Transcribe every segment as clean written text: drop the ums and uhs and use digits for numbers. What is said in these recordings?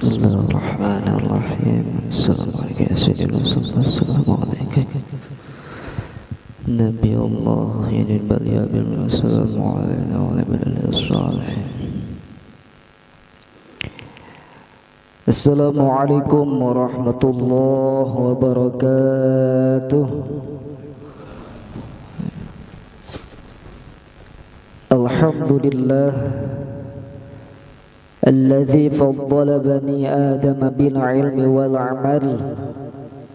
Bismillahirrahmanirrahim. Assalamualaikum ya sayyidina Rasulullah. Assalamualaikum Nabi Allah ya nibal ya bil assalamualaikum wa ala salihin. Assalamualaikum warahmatullahi wabarakatuh. Alhamdulillah الذي فضل بني آدم بالعلم والعمل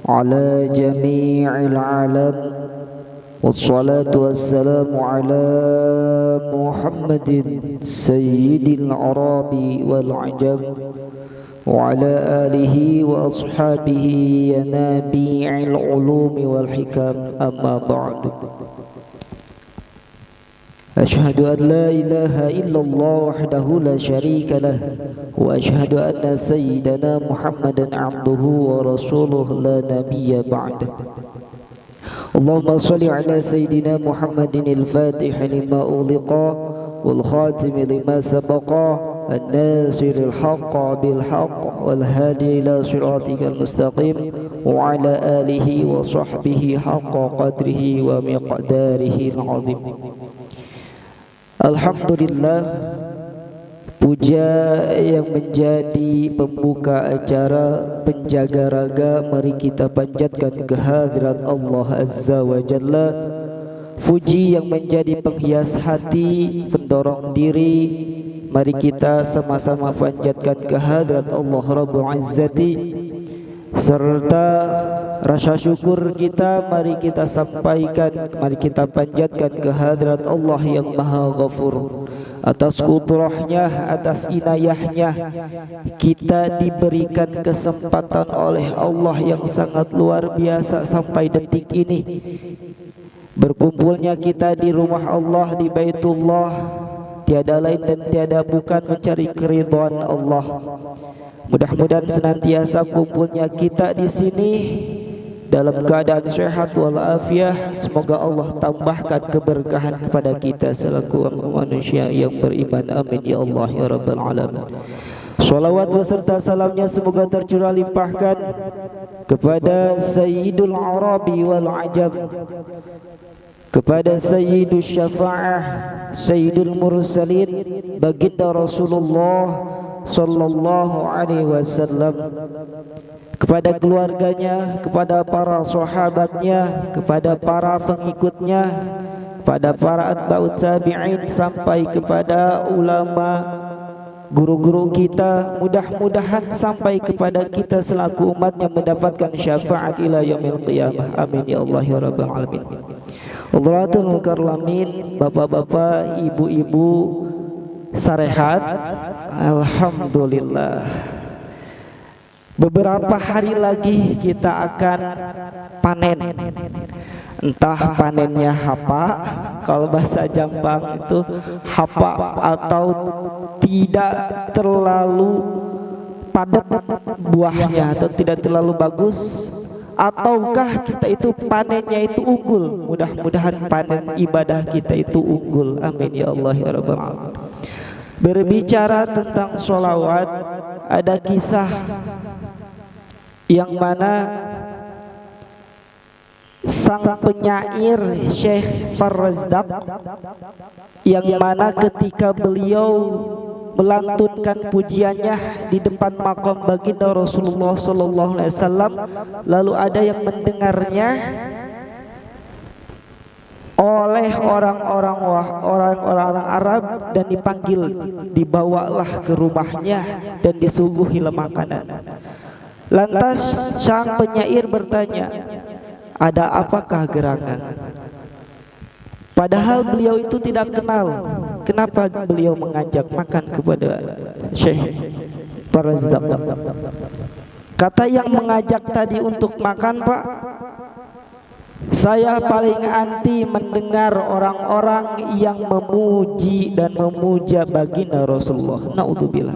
على جميع العالم والصلاة والسلام على محمد سيد العرب والعجم وعلى آله وأصحابه ينابيع العلوم والحكم أما بعد أشهد أن لا إله إلا الله وحده لا شريك له وأشهد أن سيدنا محمدا عبده ورسوله لا نبي بعده اللهم صل على سيدنا محمد الفاتح لما أغلق والخاتم لما سبق الناصر الحق بالحق والهادي إلى صراطك المستقيم وعلى آله وصحبه حق قدره ومقداره العظيم. Alhamdulillah, puja yang menjadi pembuka acara penjaga raga, mari kita panjatkan kehadirat Allah Azza wa Jalla. Puji yang menjadi penghias hati, pendorong diri, mari kita sama-sama panjatkan kehadirat Allah Rabbul Izzati. Serta rasa syukur kita mari kita sampaikan, mari kita panjatkan kehadirat Allah yang Maha Ghafur. Atas kudrahnya, atas inayahnya, kita diberikan kesempatan oleh Allah yang sangat luar biasa sampai detik ini. Berkumpulnya kita di rumah Allah, di Baitullah, tiada lain dan tiada bukan mencari keridhaan Allah. Mudah-mudahan senantiasa kumpulnya kita di sini dalam keadaan sehat walafiat. Semoga Allah tambahkan keberkahan kepada kita selaku manusia yang beriman. Amin ya Allah ya Rabbal alamin. Salawat beserta salamnya semoga tercurah limpahkan kepada Sayyidul Arabi wal Ajam, kepada Sayyidul Syafa'ah, Sayyidul Mursalin, baginda Rasulullah sallallahu alaihi wasallam, kepada keluarganya, kepada para sahabatnya, kepada para pengikutnya, kepada para atba'ut tabi'in, sampai kepada ulama, guru-guru kita. Mudah-mudahan sampai kepada kita selaku umatnya mendapatkan syafaat ila yaumil qiyamah. Amin ya Allah ya Rabbal alamin. Hadratul karlamin, bapak-bapak, ibu-ibu, sarehat. Alhamdulillah, beberapa hari lagi kita akan panen. Entah panennya hapa, kalau bahasa Jampang itu hapa, atau tidak terlalu padat buahnya atau tidak terlalu bagus, ataukah kita itu panennya itu unggul. Mudah-mudahan panen ibadah kita itu unggul. Amin ya Allah ya Rabbal alamin. Berbicara tentang sholawat, ada kisah yang mana sang penyair Syekh Farrazdaq, yang mana ketika beliau melantunkan pujiannya di depan makam baginda Rasulullah sallallahu alaihi wasallam, lalu ada yang mendengarnya oleh orang-orang Arab dan dipanggil, dibawalah ke rumahnya dan disuguhilah makanan. Lantas sang penyair bertanya, ada apakah gerangan? Padahal beliau itu tidak kenal. Kenapa beliau mengajak makan kepada Syekh Farrazdaq? Kata yang mengajak tadi untuk makan, Pak, saya paling anti mendengar orang-orang yang memuji dan memuja baginda Rasulullah. Naudzubillah.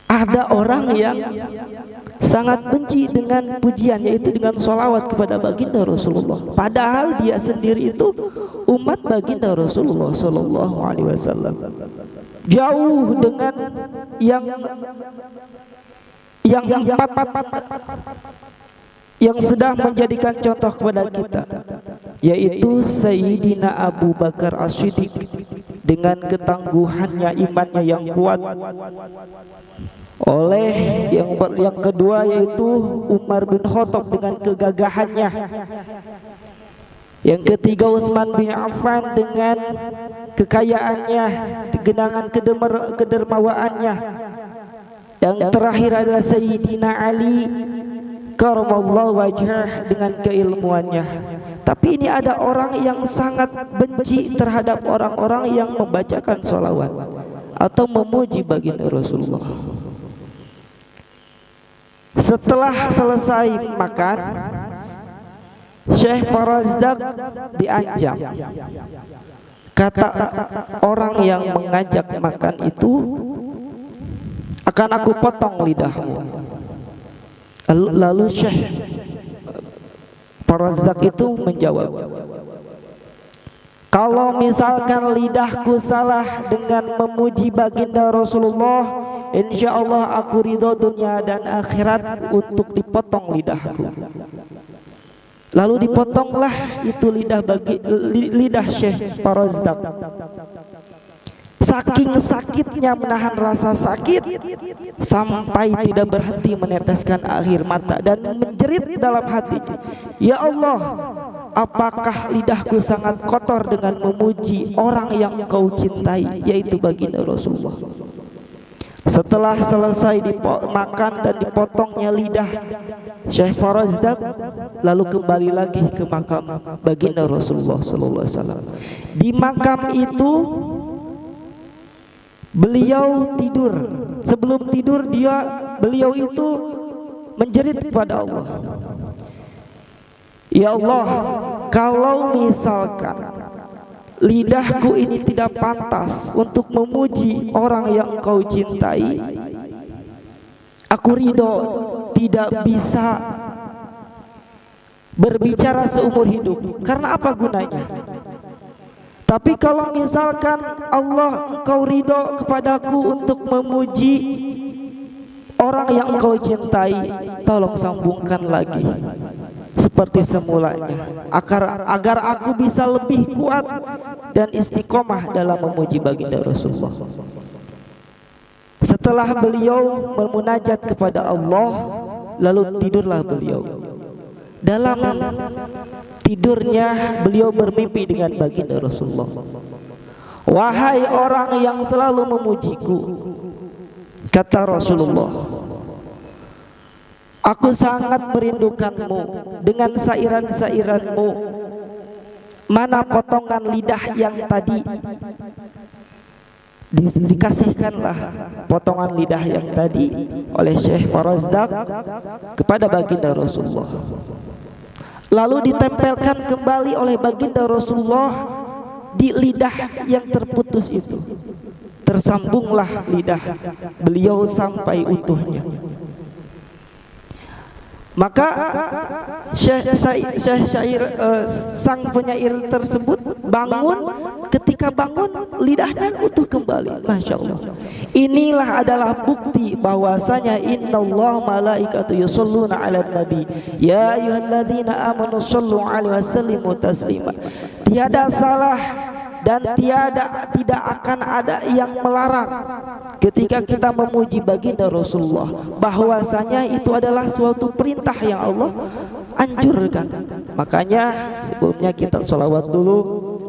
Ada orang yang sangat benci dengan pujian, yaitu dengan sholawat kepada baginda Rasulullah. Padahal dia sendiri itu umat baginda Rasulullah sallallahu alaihi wasallam. jauh dengan yang empat yang sedang menjadikan contoh kepada kita, yaitu Sayyidina Abu Bakar As-Siddiq dengan ketangguhannya, imannya yang kuat. Oleh yang kedua yaitu Umar bin Khattab dengan kegagahannya. Yang ketiga Utsman bin Affan dengan kekayaannya, genangan kedermawaannya. Yang terakhir adalah Sayyidina Ali karamallahu wajhah dengan keilmuannya. Tapi ini ada orang yang sangat benci terhadap orang-orang yang membacakan sholawat atau memuji baginda Rasulullah. Setelah selesai makan, Syekh Farazdak diancam. Kata orang yang mengajak makan itu, akan aku potong lidahmu. Lalu Syekh Farazdak itu menjawab, kalau misalkan lidahku salah dengan memuji baginda Rasulullah, insya Allah aku ridho dunia dan akhirat untuk dipotong lidahku. Lalu dipotonglah itu lidah Syekh Farazdak. Saking sakitnya menahan rasa sakit sampai tidak berhenti meneteskan air mata dan menjerit dalam hatinya, ya Allah, apakah lidahku sangat kotor dengan memuji orang yang Engkau cintai, yaitu baginda Rasulullah. Setelah selesai makan dan dipotongnya lidah Syekh Farazdak, lalu kembali lagi ke makam baginda Rasulullah sallallahu alaihi wasallam. Di makam itu beliau tidur. Sebelum tidur beliau itu menjerit kepada Allah, ya Allah, kalau misalkan lidahku ini tidak pantas untuk memuji orang yang Engkau cintai, aku ridho tidak bisa berbicara seumur hidup. Karena apa gunanya? Tapi kalau misalkan Allah, Engkau ridho kepadaku untuk memuji orang yang Engkau cintai, tolong sambungkan lagi seperti semulanya, agar aku bisa lebih kuat dan istiqomah dalam memuji baginda Rasulullah. Setelah beliau bermunajat kepada Allah, lalu tidurlah beliau. Dalam tidurnya beliau bermimpi dengan baginda Rasulullah. Wahai orang yang selalu memujiku, kata Rasulullah, aku sangat merindukanmu dengan sairan-sairanmu. Mana potongan lidah yang tadi? Dikasihkanlah potongan lidah yang tadi oleh Syekh Farazdak kepada baginda Rasulullah. Lalu ditempelkan kembali oleh baginda Rasulullah di lidah yang terputus itu. Tersambunglah lidah beliau sampai utuhnya. Maka sang penyair tersebut bangun. Ketika bangun, lidahnya utuh kembali. Masya Allah. Inilah adalah bukti bahwasanya innallaha malaikatu yusholluna 'alan nabi ya ayyuhalladzina amanu shollu 'alaihi wasallimu taslima. Tiada salah dan tidak akan ada yang melarang ketika kita memuji baginda Rasulullah, bahwasanya itu adalah suatu perintah yang Allah anjurkan. Makanya sebelumnya kita sholawat dulu,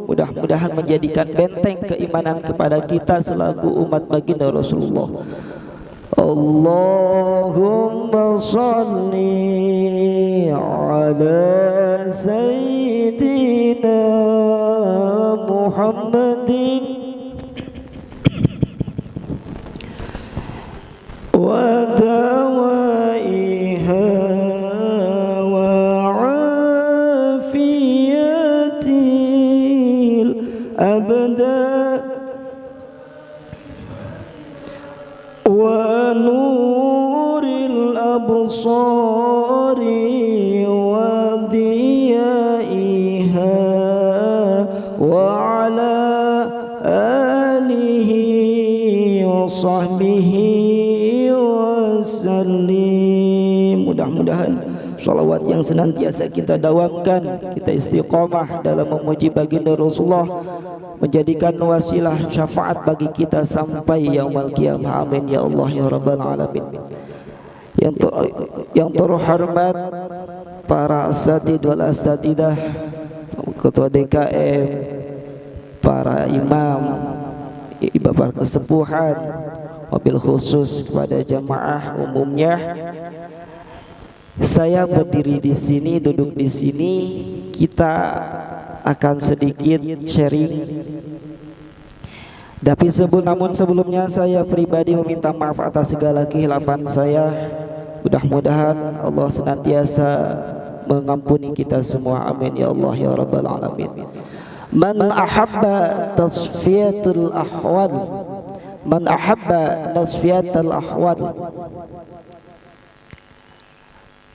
mudah-mudahan menjadikan benteng keimanan kepada kita selaku umat baginda Rasulullah. Allahumma sholli ala sayyidina Muhammadin wa dawaiha wa afiyatil abda wa nuril absari wa diyaiha wa ala alihi sahbihi wasallim. Mudah-mudahan salawat yang senantiasa kita dawamkan, kita istiqamah dalam memuji baginda Rasulullah, menjadikan wasilah syafaat bagi kita sampai yaumul qiyamah. Amin ya Allah ya rabbal alamin. Yang terhormat para asatid wal astatidah, ketua DKM, para imam, para kesepuhan, wabil khusus kepada jamaah umumnya. Saya berdiri di sini, duduk di sini, kita akan sedikit sharing. Tapi namun sebelumnya saya pribadi meminta maaf atas segala kehilafan saya. Mudah-mudahan Allah senantiasa mengampuni kita semua. Amin ya Allah ya rabbal alamin. Man ahabba tasfiyatul ahwal, man ahabba tasfiyatul ahwal.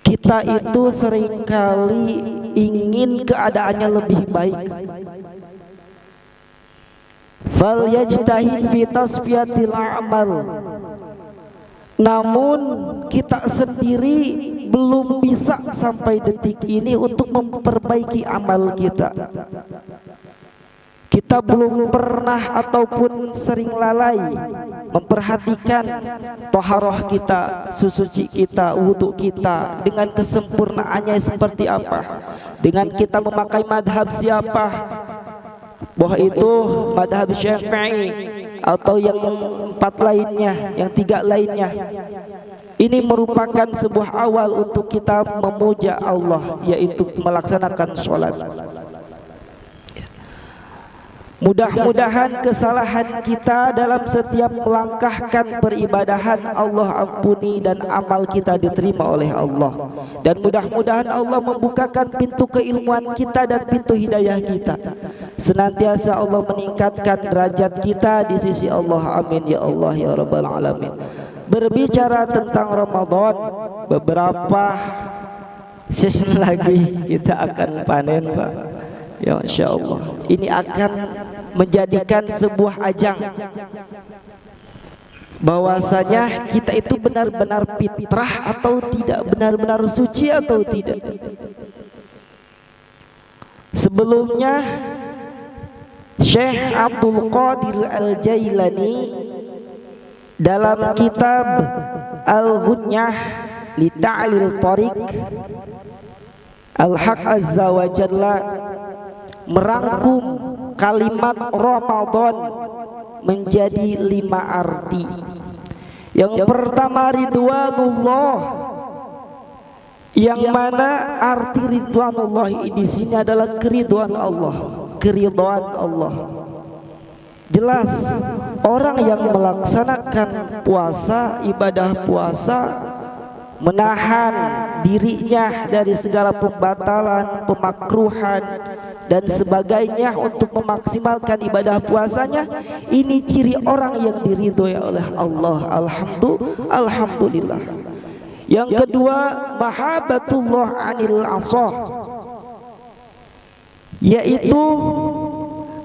Kita itu seringkali ingin keadaannya lebih baik. Fal yajtahid fi tasfiyatil a'mal. Namun kita sendiri belum bisa sampai detik ini untuk memperbaiki amal kita. Kita belum pernah ataupun sering lalai memperhatikan taharah kita, susuci kita, wudhu kita dengan kesempurnaannya seperti apa. Dengan kita memakai madhab siapa, bahwa itu madhab Syafi'i atau yang 4 lainnya, yang 3 lainnya. Ini merupakan sebuah awal untuk kita memuja Allah, yaitu melaksanakan sholat. Mudah-mudahan kesalahan kita dalam setiap melangkahkan peribadahan Allah ampuni dan amal kita diterima oleh Allah. Dan mudah-mudahan Allah membukakan pintu keilmuan kita dan pintu hidayah kita. Senantiasa Allah meningkatkan derajat kita di sisi Allah. Amin ya Allah ya rabbal alamin. Berbicara tentang Ramadan, beberapa season lagi kita akan panen, Pak. Ya insya Allah. Ini akan menjadikan sebuah ajang bahwasanya kita itu benar-benar fitrah atau tidak, benar-benar suci atau tidak. Sebelumnya Syekh Abdul Qadir Al-Jailani dalam kitab Al-Ghunyah li Ta'lil Tariq Al-Haq Azza wa Jalla merangkum kalimat Ramadan menjadi 5 arti. Yang pertama ridwanullah, yang mana arti ridwanullah di sini adalah keridhaan Allah, keridhaan Allah. Jelas orang yang melaksanakan puasa, ibadah puasa, menahan dirinya dari segala pembatalan, pemakruhan dan sebagainya untuk memaksimalkan ibadah puasanya, ini ciri orang yang diridhoi oleh Allah. Alhamdulillah. Yang kedua mahabbatullah anil asah, yaitu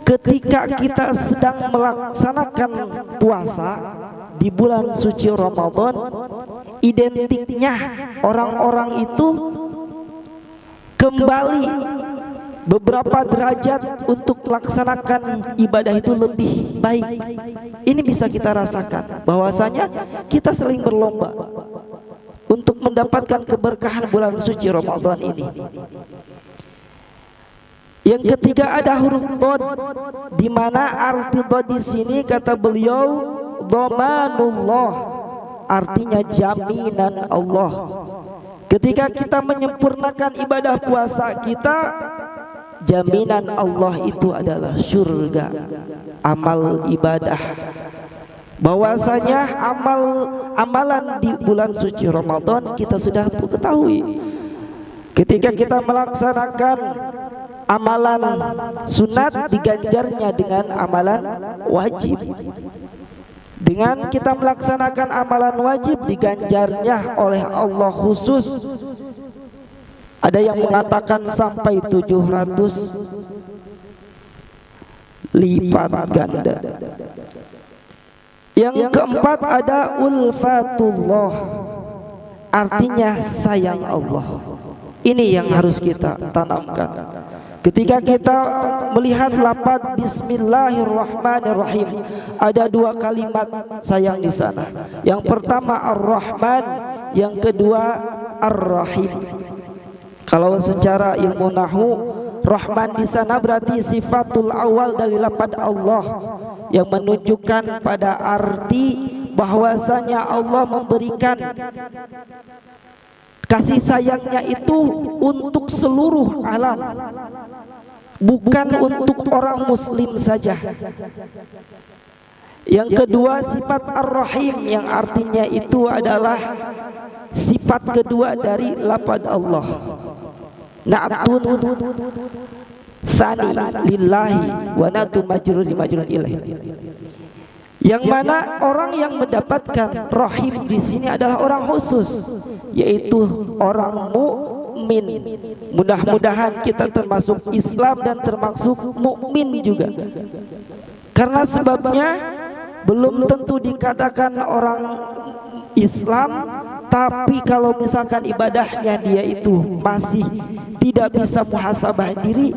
ketika kita sedang melaksanakan puasa di bulan suci Ramadan, identiknya orang-orang itu kembali beberapa derajat untuk melaksanakan ibadah itu lebih baik. Ini bisa kita rasakan bahwasanya kita saling berlomba untuk mendapatkan keberkahan bulan suci Ramadan ini. Yang ketiga ada huruf dhad, di mana arti dhad di sini kata beliau dhamanullah, artinya jaminan Allah. Ketika kita menyempurnakan ibadah puasa kita, jaminan Allah itu adalah surga. Amal ibadah, bahwasanya amalan di bulan suci Ramadan kita sudah ketahui. Ketika kita melaksanakan amalan sunat, diganjarnya dengan amalan wajib. Dengan kita melaksanakan amalan wajib, diganjarnya oleh Allah khusus. Ada yang mengatakan sampai 700 lipat ganda. Yang keempat ada ulfatullah, artinya sayang Allah. Ini yang harus kita tanamkan. Ketika kita melihat lafaz Bismillahirrahmanirrahim, ada dua kalimat sayang di sana. Yang pertama Ar-Rahman, yang kedua Ar-Rahim. Kalau secara ilmu nahwu, Rahman di sana berarti sifatul awal dari lafaz Allah, yang menunjukkan pada arti bahwasanya Allah memberikan kasih sayangnya itu untuk seluruh alam, bukan untuk orang muslim saja. Yang kedua sifat Ar-Rahim, yang artinya itu adalah sifat kedua dari lafaz Allah. Na'tun tsani lillahi wa na'tu majrur ilaih. Yang mana orang yang mendapatkan rahim di sini adalah orang khusus, yaitu orang mukmin. Mudah-mudahan kita termasuk Islam dan termasuk mukmin juga. Karena sebabnya belum tentu dikatakan orang Islam, tapi kalau misalkan ibadahnya dia itu masih tidak bisa muhasabah diri,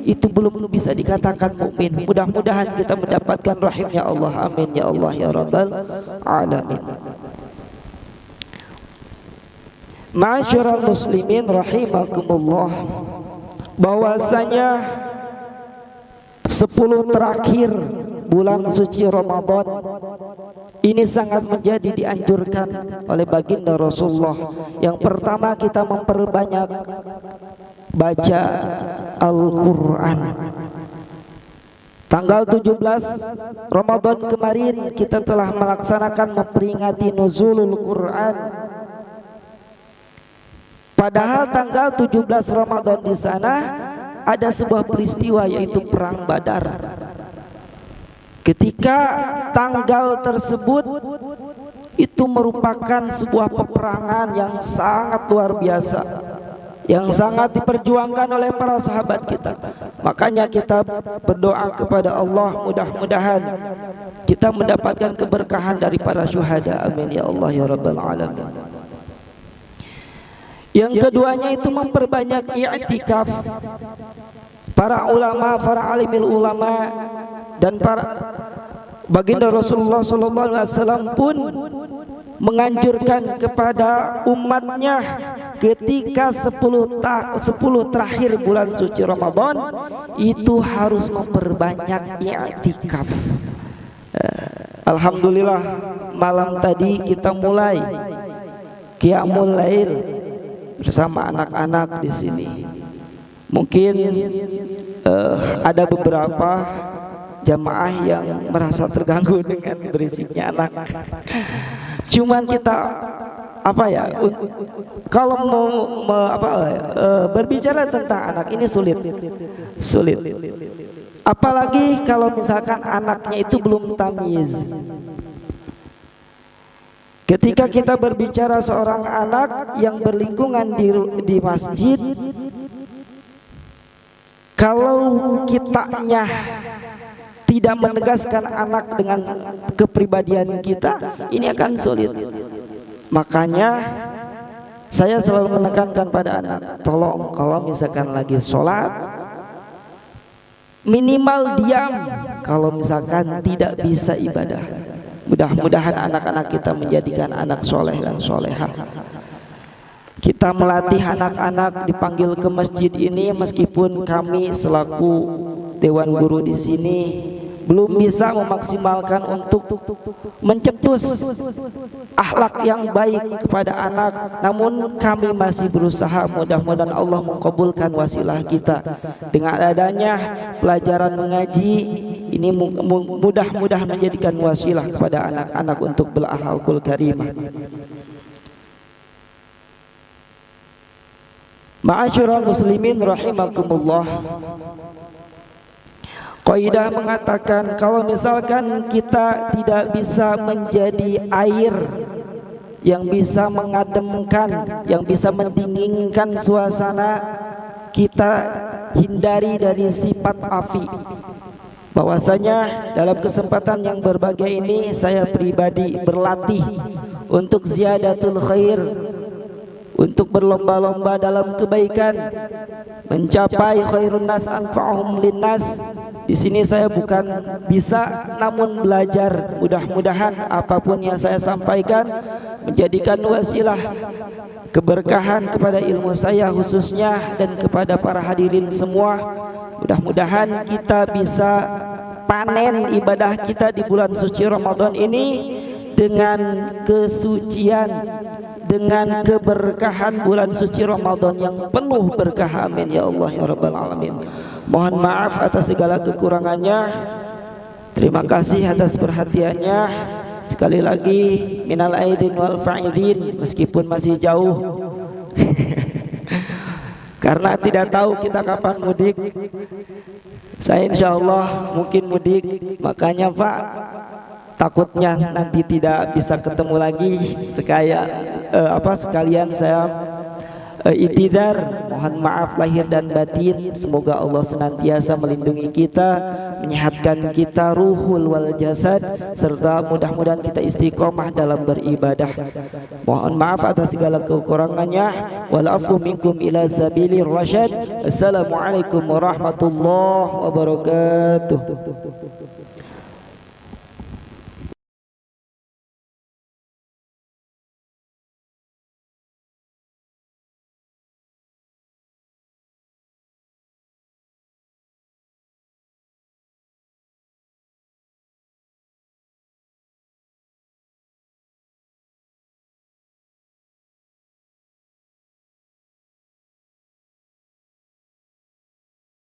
itu belum bisa dikatakan mukmin. Mudah-mudahan kita mendapatkan rahimnya Allah. Amin ya Allah ya Rabbal alamin. Ma'asyiral muslimin rahimakumullah, bahwasanya 10 terakhir bulan suci Ramadan ini sangat menjadi dianjurkan oleh baginda Rasulullah. Yang pertama, kita memperbanyak baca Al-Quran. Tanggal 17 Ramadan kemarin kita telah melaksanakan memperingati nuzulul Quran. Padahal tanggal 17 Ramadan di sana ada sebuah peristiwa, yaitu perang Badar. Ketika tanggal tersebut itu merupakan sebuah peperangan yang sangat luar biasa, yang sangat diperjuangkan oleh para sahabat kita. Makanya kita berdoa kepada Allah, mudah-mudahan kita mendapatkan keberkahan dari para syuhada. Amin ya Allah ya Rabbal alamin. Yang keduanya itu memperbanyak i'tikaf. Para ulama, para alimil ulama dan para baginda Rasulullah SAW pun menganjurkan kepada umatnya ketika 10 terakhir bulan suci Ramadan itu harus memperbanyak i'tikaf. Alhamdulillah, malam tadi kita mulai qiyamul lail bersama anak-anak di sini. Mungkin ada beberapa jamaah yang merasa terganggu dengan berisiknya anak. Cuman kita kalau berbicara tentang anak ini sulit. Apalagi kalau misalkan anaknya itu belum tamyiz. Ketika kita berbicara seorang anak yang berlingkungan di masjid, kalau kitanya tidak menegaskan anak dengan kepribadian kita, ini akan sulit. Makanya saya selalu menekankan pada anak, tolong kalau misalkan lagi sholat, minimal diam kalau misalkan tidak bisa ibadah. Mudah-mudahan anak-anak kita menjadikan anak soleh dan solehah. Kita melatih anak-anak dipanggil ke masjid ini, meskipun kami selaku dewan guru di sini belum bisa memaksimalkan untuk mencetus akhlak yang baik kepada anak, namun kami masih berusaha. Mudah-mudahan Allah mengabulkan wasilah kita dengan adanya pelajaran mengaji ini, mudah-mudahan menjadikan wasilah kepada anak-anak untuk berakhlakul karimah. Ma'asyiral muslimin rahimakumullah, Qaidah mengatakan kalau misalkan kita tidak bisa menjadi air yang bisa mengademkan, yang bisa mendinginkan suasana, kita hindari dari sifat api. bahwasanya dalam kesempatan yang berbahagia ini saya pribadi berlatih untuk ziyadatul khair, untuk berlomba-lomba dalam kebaikan, mencapai khairun nas anfa'uhum linnas. Di sini saya bukan bisa namun belajar. Mudah-mudahan apapun yang saya sampaikan menjadikan wasilah keberkahan kepada ilmu saya khususnya dan kepada para hadirin semua. Mudah-mudahan kita bisa panen ibadah kita di bulan suci Ramadan ini dengan kesucian, dengan keberkahan bulan suci Ramadan yang penuh berkah. Amin ya Allah ya Rabbal Alamin. Mohon maaf atas segala kekurangannya. Terima kasih atas perhatiannya. Sekali lagi minal aidin wal faidin, meskipun masih jauh karena tidak tahu kita kapan mudik. Saya insya Allah mungkin mudik, makanya Pak takutnya nanti tidak bisa ketemu lagi. Sekalian saya itidar, mohon maaf lahir dan batin. Semoga Allah senantiasa melindungi kita, menyehatkan kita ruhul wal jasad, serta mudah-mudahan kita istiqomah dalam beribadah. Mohon maaf atas segala kekurangannya. Wal afu minkum ila sabilir rasyad. Assalamualaikum warahmatullahi wabarakatuh.